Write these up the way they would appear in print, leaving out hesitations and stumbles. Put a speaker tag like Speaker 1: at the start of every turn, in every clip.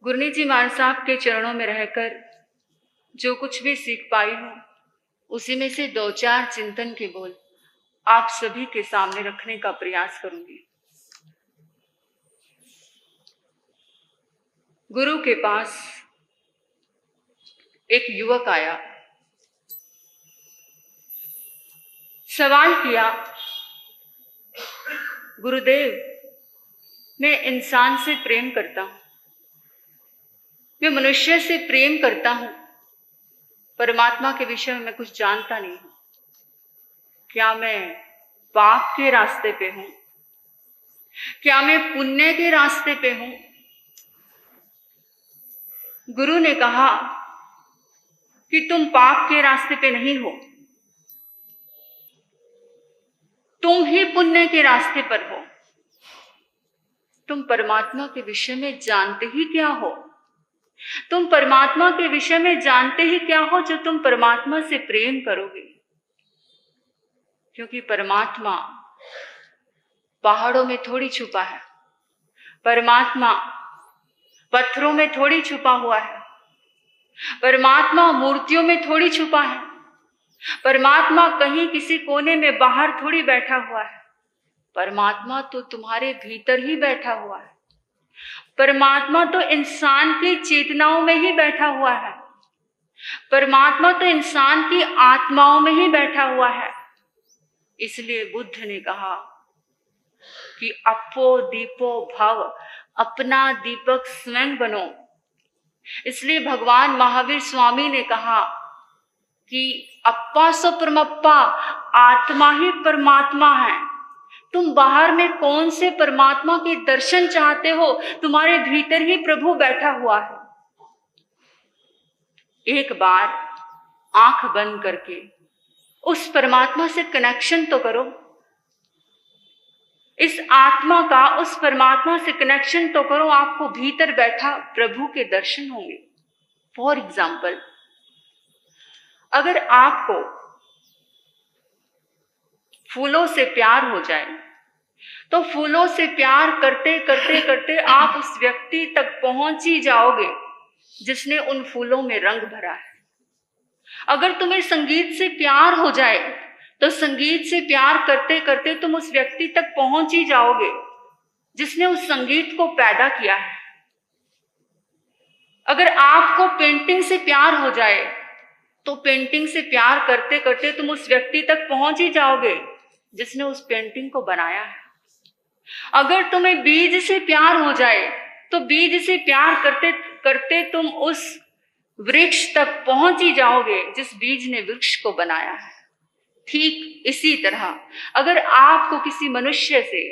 Speaker 1: गुरनीत जी महाराज साहब के चरणों में रहकर जो कुछ भी सीख पाई हूँ, उसी में से 2-4 चिंतन के बोल आप सभी के सामने रखने का प्रयास करूंगी। गुरु के पास एक युवक आया, सवाल किया, गुरुदेव, मैं इंसान से प्रेम करता हूं, मैं मनुष्य से प्रेम करता हूं, परमात्मा के विषय में मैं कुछ जानता नहीं हूं। क्या मैं पाप के रास्ते पे हूं? क्या मैं पुण्य के रास्ते पे हूं? गुरु ने कहा कि तुम पाप के रास्ते पे नहीं हो, तुम ही पुण्य के रास्ते पर हो। तुम परमात्मा के विषय में जानते ही क्या हो? तुम परमात्मा के विषय में जानते ही क्या हो जो तुम परमात्मा से प्रेम करोगे? क्योंकि परमात्मा पहाड़ों में थोड़ी छुपा है, परमात्मा पत्थरों में थोड़ी छुपा हुआ है, परमात्मा मूर्तियों में थोड़ी छुपा है, परमात्मा कहीं किसी कोने में बाहर थोड़ी बैठा हुआ है। परमात्मा तो तुम्हारे भीतर ही बैठा हुआ है। परमात्मा तो इंसान की चेतनाओं में ही बैठा हुआ है। परमात्मा तो इंसान की आत्माओं में ही बैठा हुआ है। इसलिए बुद्ध ने कहा कि अपो दीपो भव, अपना दीपक स्वयं बनो। इसलिए भगवान महावीर स्वामी ने कहा कि अप्पा सो परमप्पा, आत्मा ही परमात्मा है। तुम बाहर में कौन से परमात्मा के दर्शन चाहते हो? तुम्हारे भीतर ही प्रभु बैठा हुआ है। एक बार आंख बंद करके उस परमात्मा से कनेक्शन तो करो। इस आत्मा का उस परमात्मा से कनेक्शन तो करो, आपको भीतर बैठा प्रभु के दर्शन होंगे। फॉर एग्जाम्पल, अगर आपको फूलों से प्यार हो जाए तो फूलों से प्यार करते करते करते आप उस व्यक्ति तक पहुंच ही जाओगे जिसने उन फूलों में रंग भरा है। अगर तुम्हें संगीत से प्यार हो जाए तो संगीत से प्यार करते करते तुम उस व्यक्ति तक पहुंच ही जाओगे जिसने उस संगीत को पैदा किया है। अगर आपको पेंटिंग से प्यार हो जाए तो पेंटिंग से प्यार करते करते तुम उस व्यक्ति तक पहुंच ही जाओगे जिसने उस पेंटिंग को बनाया है। अगर तुम्हें बीज से प्यार हो जाए तो बीज से प्यार करते करते तुम उस वृक्ष तक पहुंच ही जाओगे जिस बीज ने वृक्ष को बनाया है। ठीक इसी तरह अगर आपको किसी मनुष्य से,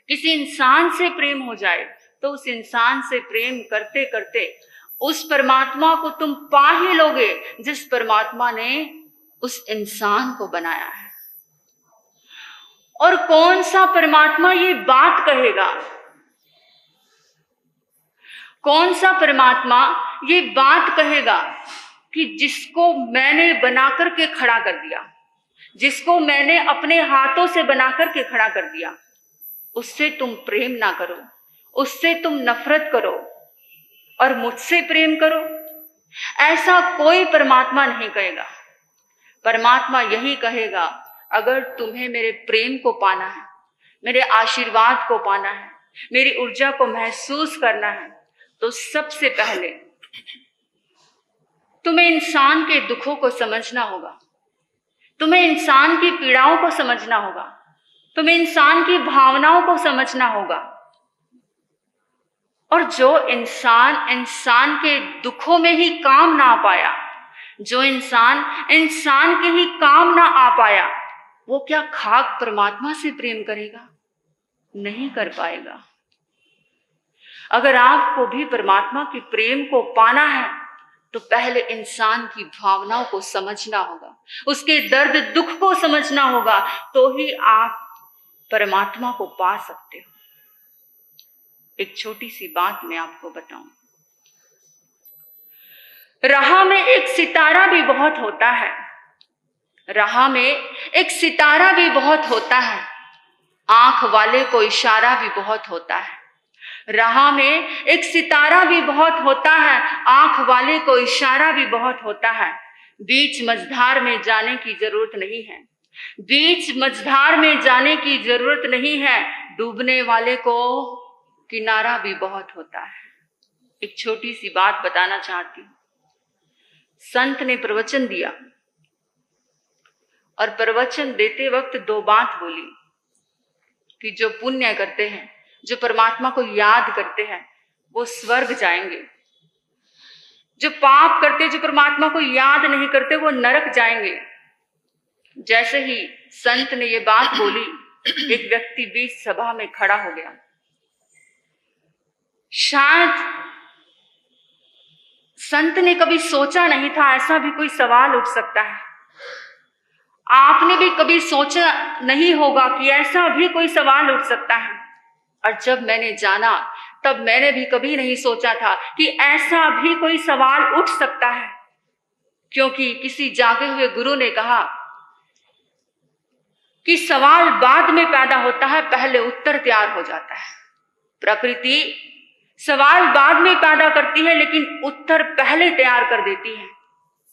Speaker 1: किसी इंसान से प्रेम हो जाए तो उस इंसान से प्रेम करते करते उस परमात्मा को तुम पा ही लोगे जिस परमात्मा ने उस इंसान को बनाया है। और कौन सा परमात्मा ये बात कहेगा? कौन सा परमात्मा ये बात कहेगा कि जिसको मैंने बना करके खड़ा कर दिया, जिसको मैंने अपने हाथों से बना करके खड़ा कर दिया, उससे तुम प्रेम ना करो, उससे तुम नफरत करो और मुझसे प्रेम करो? ऐसा कोई परमात्मा नहीं कहेगा। परमात्मा यही कहेगा, अगर तुम्हें मेरे प्रेम को पाना है, मेरे आशीर्वाद को पाना है, मेरी ऊर्जा को महसूस करना है, तो सबसे पहले तुम्हें इंसान के दुखों को समझना होगा, तुम्हें इंसान की पीड़ाओं को समझना होगा, तुम्हें इंसान की भावनाओं को समझना होगा। और जो इंसान के दुखों में ही काम ना आ पाया, जो इंसान के ही काम ना आ पाया, वो क्या खाक परमात्मा से प्रेम करेगा? नहीं कर पाएगा। अगर आपको भी परमात्मा के प्रेम को पाना है तो पहले इंसान की भावनाओं को समझना होगा, उसके दर्द दुख को समझना होगा, तो ही आप परमात्मा को पा सकते हो। एक छोटी सी बात मैं आपको बताऊं। राह में एक सितारा भी बहुत होता है, राह में एक सितारा भी बहुत होता है, आंख वाले को इशारा भी बहुत होता है। राह में एक सितारा भी बहुत होता है, आंख वाले को इशारा भी बहुत होता है। बीच मझधार में जाने की जरूरत नहीं है, बीच मझधार में जाने की जरूरत नहीं है, डूबने वाले को किनारा भी बहुत होता है। एक छोटी सी बात बताना चाहती हूँ। संत ने प्रवचन दिया और प्रवचन देते वक्त दो बात बोली कि जो पुण्य करते हैं, जो परमात्मा को याद करते हैं, वो स्वर्ग जाएंगे। जो पाप करते, जो परमात्मा को याद नहीं करते, वो नरक जाएंगे। जैसे ही संत ने ये बात बोली, एक व्यक्ति बीच सभा में खड़ा हो गया। शायद संत ने कभी सोचा नहीं था ऐसा भी कोई सवाल उठ सकता है। आपने भी कभी सोचा नहीं होगा कि ऐसा भी कोई सवाल उठ सकता है। और जब मैंने जाना तब मैंने भी कभी नहीं सोचा था कि ऐसा भी कोई सवाल उठ सकता है, क्योंकि किसी जागे हुए गुरु ने कहा कि सवाल बाद में पैदा होता है, पहले उत्तर तैयार हो जाता है। प्रकृति सवाल बाद में पैदा करती है, लेकिन उत्तर पहले तैयार कर देती है।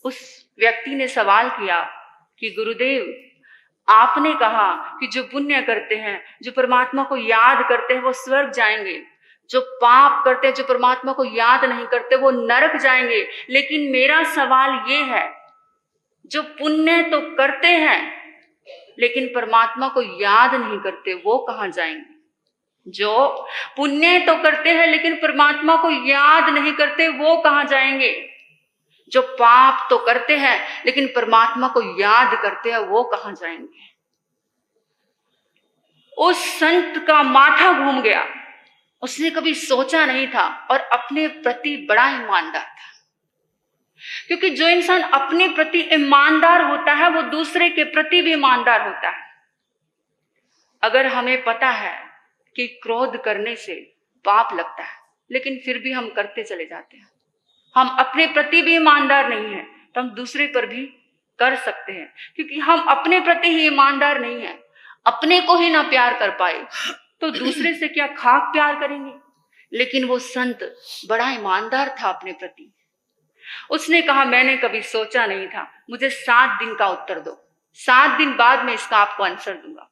Speaker 1: उस व्यक्ति ने सवाल किया कि गुरुदेव, आपने कहा कि जो पुण्य करते हैं, जो परमात्मा को याद करते हैं, वो स्वर्ग जाएंगे। जो पाप करते हैं, जो परमात्मा को याद नहीं करते, वो नरक जाएंगे। लेकिन मेरा सवाल ये है, जो पुण्य तो करते हैं लेकिन परमात्मा को याद नहीं करते, वो कहाँ जाएंगे? जो पुण्य तो करते हैं लेकिन परमात्मा को याद नहीं करते, वो कहाँ जाएंगे? जो पाप तो करते हैं लेकिन परमात्मा को याद करते हैं, वो कहाँ जाएंगे? उस संत का माथा घूम गया। उसने कभी सोचा नहीं था और अपने प्रति बड़ा ईमानदार था, क्योंकि जो इंसान अपने प्रति ईमानदार होता है वो दूसरे के प्रति भी ईमानदार होता है। अगर हमें पता है कि क्रोध करने से पाप लगता है, लेकिन फिर भी हम करते चले जाते हैं, हम अपने प्रति भी ईमानदार नहीं है, तो हम दूसरे पर भी कर सकते हैं। क्योंकि हम अपने प्रति ही ईमानदार नहीं है, अपने को ही ना प्यार कर पाए तो दूसरे से क्या खाक प्यार करेंगे? लेकिन वो संत बड़ा ईमानदार था अपने प्रति। उसने कहा, मैंने कभी सोचा नहीं था, मुझे 7 दिन का उत्तर दो, 7 दिन बाद मैं इसका आपको आंसर दूंगा।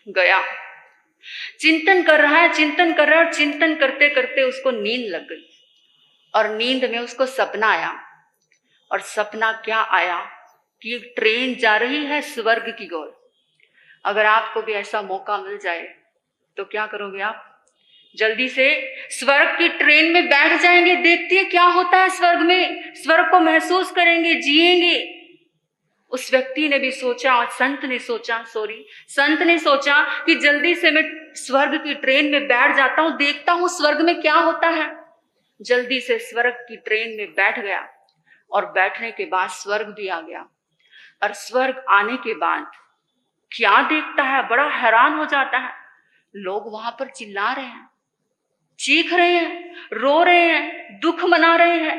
Speaker 1: गया, चिंतन कर रहा है, चिंतन कर रहा है, और चिंतन करते करते उसको नींद लग गई। और नींद में उसको सपना आया। और सपना क्या आया कि एक ट्रेन जा रही है स्वर्ग की ओर। अगर आपको भी ऐसा मौका मिल जाए तो क्या करोगे आप? जल्दी से स्वर्ग की ट्रेन में बैठ जाएंगे, देखते हैं क्या होता है स्वर्ग में, स्वर्ग को महसूस करेंगे, जिएंगे। उस व्यक्ति ने भी सोचा और संत ने सोचा कि जल्दी से मैं स्वर्ग की ट्रेन में बैठ जाता हूं, देखता हूं स्वर्ग में क्या होता है। जल्दी से स्वर्ग की ट्रेन में बैठ गया और बैठने के बाद स्वर्ग भी आ गया। और स्वर्ग आने के बाद क्या देखता है, बड़ा हैरान हो जाता है। लोग वहां पर चिल्ला रहे हैं, चीख रहे हैं, रो रहे हैं, दुख मना रहे हैं।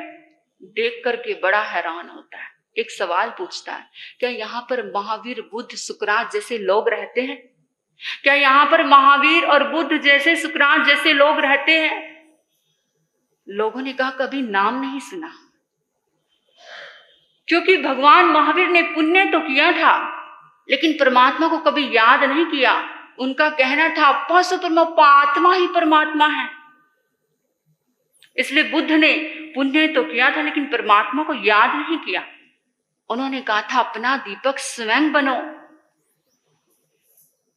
Speaker 1: देख करके बड़ा हैरान होता है। एक सवाल पूछता है, क्या यहाँ पर महावीर, बुद्ध, सुकरात जैसे लोग रहते हैं? क्या यहाँ पर महावीर और बुद्ध जैसे, सुकरात जैसे लोग रहते हैं? लोगों ने कहा, कभी नाम नहीं सुना, क्योंकि भगवान महावीर ने पुण्य तो किया था लेकिन परमात्मा को कभी याद नहीं किया। उनका कहना था परमात्मा, आत्मा ही परमात्मा है। इसलिए बुद्ध ने पुण्य तो किया था लेकिन परमात्मा को याद नहीं किया। उन्होंने कहा था, अपना दीपक स्वयं बनो।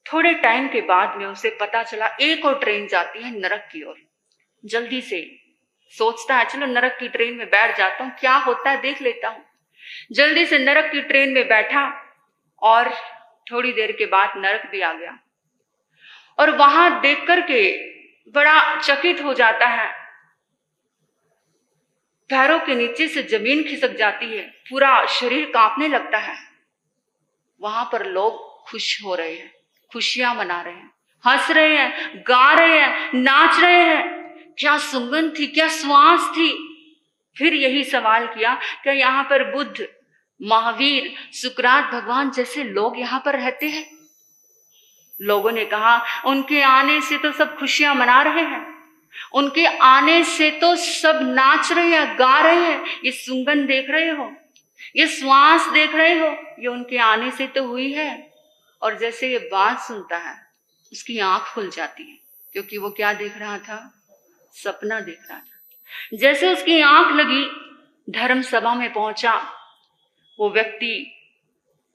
Speaker 1: थोड़े टाइम के बाद में उसे पता चला एक और ट्रेन जाती है नरक की ओर। जल्दी से सोचता है, चलो नरक की ट्रेन में बैठ जाता हूं, क्या होता है देख लेता हूं। जल्दी से नरक की ट्रेन में बैठा और थोड़ी देर के बाद नरक भी आ गया। और वहां देख करके बड़ा चकित हो जाता है। पैरों के नीचे से जमीन खिसक जाती है, पूरा शरीर कांपने लगता है। वहां पर लोग खुश हो रहे हैं, खुशियां मना रहे हैं, हंस रहे हैं, गा रहे हैं, नाच रहे हैं। क्या सुगंध थी, क्या श्वास थी। फिर यही सवाल किया, क्या यहाँ पर बुद्ध, महावीर, सुकरात, भगवान जैसे लोग यहाँ पर रहते हैं? लोगों ने कहा, उनके आने से तो सब खुशियां मना रहे हैं। उनके आने से तो सब नाच रहे हैं, गा रहे हैं। ये सुगंध देख रहे हो, ये श्वास देख रहे हो, ये उनके आने से तो हुई है। और जैसे ये बात सुनता है, उसकी आंख खुल जाती है, क्योंकि वो क्या देख रहा था? सपना देख रहा था। जैसे उसकी आंख लगी, धर्म सभा में पहुंचा, वो व्यक्ति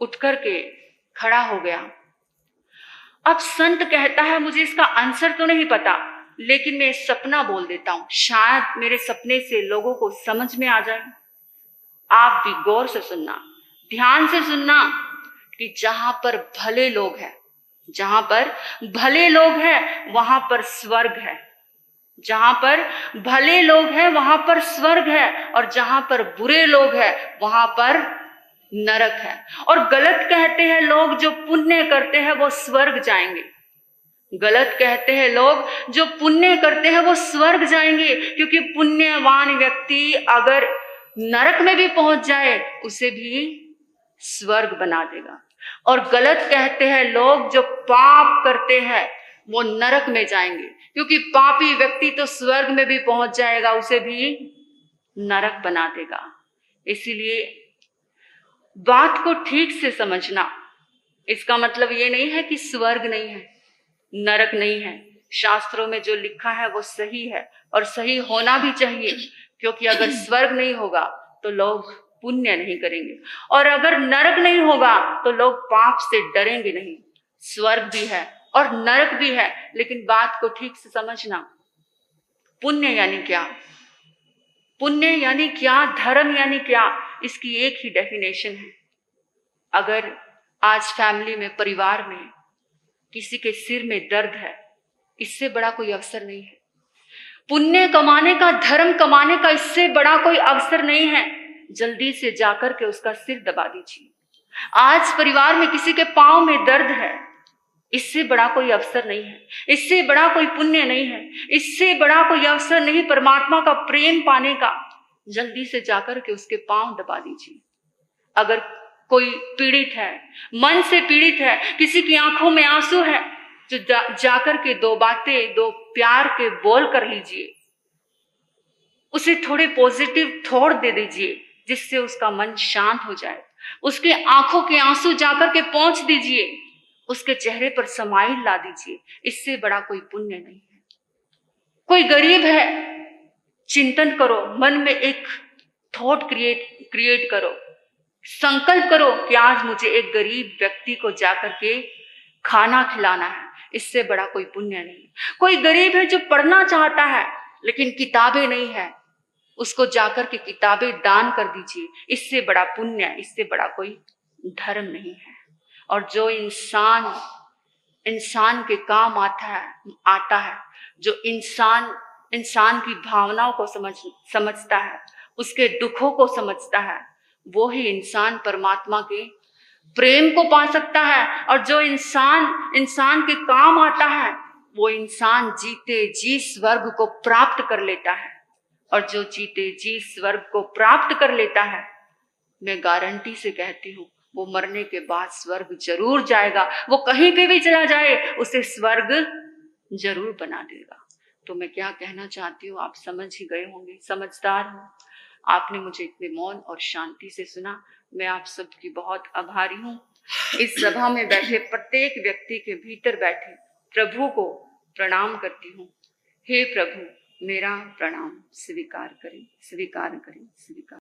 Speaker 1: उठ करके खड़ा हो गया। अब संत कहता है, मुझे इसका आंसर तो नहीं पता, लेकिन मैं सपना बोल देता हूं, शायद मेरे सपने से लोगों को समझ में आ जाए। आप भी गौर से सुनना, ध्यान से सुनना, कि जहां पर भले लोग हैं, जहां पर भले लोग हैं वहां पर स्वर्ग है। जहां पर भले लोग हैं वहां पर स्वर्ग है, और जहां पर बुरे लोग हैं वहां पर नरक है। और गलत कहते हैं लोग, जो पुण्य करते हैं वो स्वर्ग जाएंगे। गलत कहते हैं लोग, जो पुण्य करते हैं वो स्वर्ग जाएंगे, क्योंकि पुण्यवान व्यक्ति अगर नरक में भी पहुंच जाए उसे भी स्वर्ग बना देगा। और गलत कहते हैं लोग, जो पाप करते हैं वो नरक में जाएंगे, क्योंकि पापी व्यक्ति तो स्वर्ग में भी पहुंच जाएगा, उसे भी नरक बना देगा। इसीलिए बात को ठीक से समझना। इसका मतलब ये नहीं है कि स्वर्ग नहीं है, नरक नहीं है। शास्त्रों में जो लिखा है वो सही है, और सही होना भी चाहिए, क्योंकि अगर स्वर्ग नहीं होगा तो लोग पुण्य नहीं करेंगे, और अगर नरक नहीं होगा तो लोग पाप से डरेंगे नहीं। स्वर्ग भी है और नरक भी है, लेकिन बात को ठीक से समझना। पुण्य यानी क्या? पुण्य यानी क्या? धर्म यानी क्या? इसकी एक ही डेफिनेशन है। अगर आज फैमिली में, परिवार में किसी के सिर में दर्द है, इससे बड़ा कोई अवसर नहीं है। पुण्य कमाने का, धर्म कमाने का इससे बड़ा कोई अवसर नहीं है। जल्दी से जाकर के उसका सिर दबा दीजिए। आज परिवार में किसी के पांव में दर्द है, इससे बड़ा कोई अवसर नहीं है, इससे बड़ा कोई पुण्य नहीं है, इससे बड़ा कोई अवसर नहीं परमात्मा का प्रेम पाने का। जल्दी से जाकर के उसके पांव दबा दीजिए। अगर कोई पीड़ित है, मन से पीड़ित है, किसी की आंखों में आंसू है, तो जाकर के दो बातें, दो प्यार के बोल कर लीजिए। उसे थोड़े पॉजिटिव थॉट दे दीजिए, जिससे उसका मन शांत हो जाए। उसके आंखों के आंसू जाकर के पहुंच दीजिए, उसके चेहरे पर स्माइल ला दीजिए। इससे बड़ा कोई पुण्य नहीं है। कोई गरीब है, चिंतन करो, मन में एक थॉट क्रिएट करो, संकल्प करो कि आज मुझे एक गरीब व्यक्ति को जाकर के खाना खिलाना है। इससे बड़ा कोई पुण्य नहीं। कोई गरीब है जो पढ़ना चाहता है लेकिन किताबें नहीं है, उसको जाकर के किताबें दान कर दीजिए। इससे बड़ा पुण्य, इससे बड़ा कोई धर्म नहीं है। और जो इंसान के काम आता है, जो इंसान की भावनाओं को समझता है, उसके दुखों को समझता है, वो ही इंसान परमात्मा के प्रेम को पा सकता है। और जो इंसान के काम आता है, वो इंसान जीते जी स्वर्ग को प्राप्त कर लेता है। और जो जीते जी स्वर्ग को प्राप्त कर लेता है, मैं गारंटी से कहती हूँ, वो मरने के बाद स्वर्ग जरूर जाएगा। वो कहीं पे भी चला जाए, उसे स्वर्ग जरूर बना देगा। तो मैं क्या कहना चाहती हूँ आप समझ ही गए होंगे, समझदार हो। आपने मुझे इतने मौन और शांति से सुना, मैं आप सबकी बहुत आभारी हूँ। इस सभा में बैठे प्रत्येक व्यक्ति के भीतर बैठे प्रभु को प्रणाम करती हूँ। हे प्रभु, मेरा प्रणाम स्वीकार करें, स्वीकार करें, स्वीकार।